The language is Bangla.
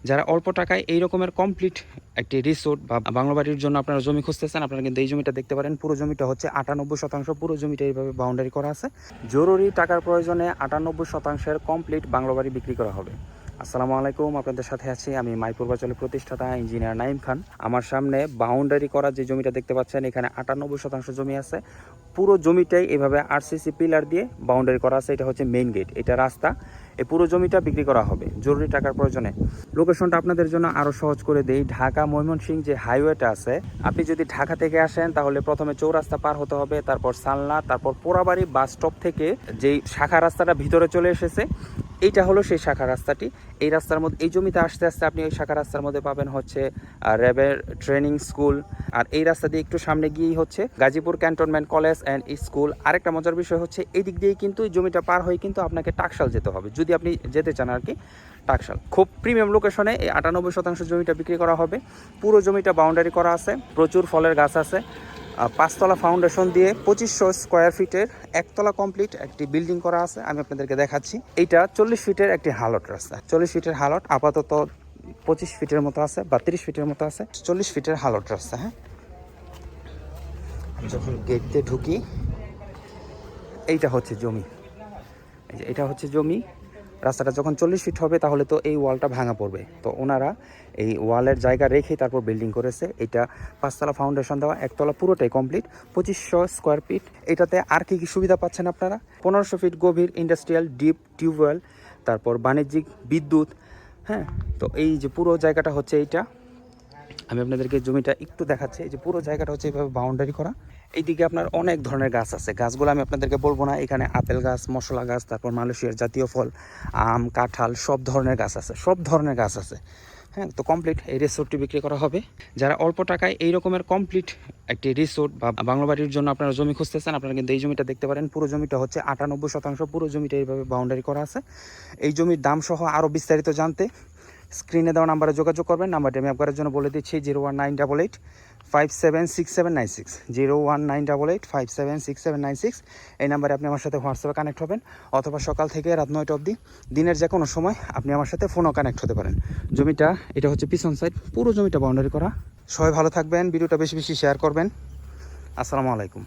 যারা অল্প টাকায় এই রকমের কমপ্লিট একটি রিসোর্ট বা বাংলো বাড়ির জন্য আপনারা জমি খুঁজতেছেন, আপনারা কিন্তু এই জমিটা দেখতে পারেন। পুরো জমিটা হচ্ছে 98%, পুরো জমিটা এইভাবে বাউন্ডারি করা আছে। জরুরি টাকার প্রয়োজনে 98%-এর কমপ্লিট বাংলো বাড়ি বিক্রি করা হবে। আসসালামু আলাইকুম, আপনাদের সাথে আছি আমি মাই পূর্বাচলের প্রতিষ্ঠাতা ইঞ্জিনিয়ার নাইম খান। আমার সামনে বাউন্ডারি করা যে জমিটা দেখতে পাচ্ছেন, এখানে 98% জমি আছে। পুরো জমিটাই এভাবে আরসিসি পিলার দিয়ে বাউন্ডারি করা আছে। এটা হচ্ছে মেইন গেট, এটা রাস্তা। এই পুরো জমিটা বিক্রি করা হবে জরুরি টাকার প্রয়োজনে। লোকেশনটা আপনাদের জন্য আরও সহজ করে দেই। ঢাকা ময়মনসিংহ যে হাইওয়েটা আছে, আপনি যদি ঢাকা থেকে আসেন তাহলে প্রথমে চৌরাস্তা পার হতে হবে, তারপর সালনা, তারপর পোড়াবাড়ি বাস স্টপ থেকে যেই শাখা রাস্তাটা ভিতরে চলে এসেছে, এইটা হলো সেই শাখা রাস্তাটি। এই রাস্তার মধ্যে এই জমিতে আসতে আসতে আপনি ওই শাখা রাস্তার মধ্যে পাবেন হচ্ছে র্যাবের ট্রেনিং স্কুল। আর এই রাস্তা দিয়ে একটু সামনে গিয়েই হচ্ছে Gazipur cantonment college and school. আরেকটা মজার বিষয় হচ্ছে এই দিক দিয়েই কিন্তু এই জমিটা পার হয়ে কিন্তু আপনাকে টাকশাল যেতে হবে, যদি আপনি যেতে চান আর কি। টাকশাল খুব প্রিমিয়াম লোকেশনে এই 98% জমিটা বিক্রি করা হবে। পুরো জমিটা বাউন্ডারি করা আছে, প্রচুর ফলের গাছ আছে। 5তলা ফাউন্ডেশন দিয়ে 2500 স্কোয়ার ফিটের একতলা কমপ্লিট একটি বিল্ডিং করা আছে। আমি আপনাদেরকে দেখাচ্ছি। এইটা 40 ফিটের একটি হালট রাস্তা। 40 ফিটের হালট, আপাতত 25 ফিটের মতো আছে বা 30 ফিটের মতো আছে। 40 ফিটের হালট রাস্তা। হ্যাঁ, যখন গেট দিয়ে ঢুকি, এইটা হচ্ছে জমি। এটা হচ্ছে জমি। রাস্তাটা যখন 40 ফিট হবে তাহলে তো এই ওয়ালটা ভাঙা পড়বে, তো ওনারা এই ওয়ালের জায়গা রেখে তারপর বিল্ডিং করেছে। এটা 5তলা ফাউন্ডেশন দেওয়া, একতলা পুরোটাই কমপ্লিট, 2500 স্কোয়ার ফিট। এটাতে আর কি কি সুবিধা পাচ্ছেন আপনারা? 1500 ফিট গভীর ইন্ডাস্ট্রিয়াল ডিপ টিউবওয়েল, তারপর বাণিজ্যিক বিদ্যুৎ। হ্যাঁ, তো এই যে পুরো জায়গাটা হচ্ছে এইটা। আমি আপনাদেরকে জমিটা একটু দেখাচ্ছি। এই যে পুরো জায়গাটা হচ্ছে এইভাবে বাউন্ডারি করা। এইদিকে আপনার অনেক ধরনের গাছ আছে, গাছগুলো আমি আপনাদেরকে বলবো না। এখানে আপেল গাছ, মশলা গাছ, তারপর মালয়েশিয়ার জাতীয় ফল, আম, কাঁঠাল, সব ধরনের গাছ আছে, সব ধরনের গাছ আছে। হ্যাঁ, তো কমপ্লিট এই রিসোর্টটি বিক্রি করা হবে। যারা অল্প টাকায় এই রকমের কমপ্লিট একটি রিসোর্ট বা বাংলো বাড়ির জন্য আপনারা জমি খুঁজতেছেন, আপনারা কিন্তু এই জমিটা দেখতে পারেন। পুরো জমিটা হচ্ছে 98%, পুরো জমিটা এইভাবে বাউন্ডারি করা আছে। এই জমির দাম সহ আরও বিস্তারিত জানতে স্ক্রিনে দেওয়া নাম্বারে যোগাযোগ করবেন। নাম্বারটি আমি আপনার জন্য বলে দিচ্ছি, 01988576796, 01988576796। এই নাম্বারে আপনি আমার সাথে হোয়াটসঅ্যাপে কানেক্ট হবেন, অথবা সকাল থেকে রাত 9টা অবধি দিনের যে কোনো সময় আপনি আমার সাথে ফোনও কানেক্ট হতে পারেন। জমিটা এটা হচ্ছে পিছন সাইড, পুরো জমিটা বাউন্ডারি করা। সবাই ভালো থাকবেন, ভিডিওটা বেশি বেশি শেয়ার করবেন। আসসালামু আলাইকুম।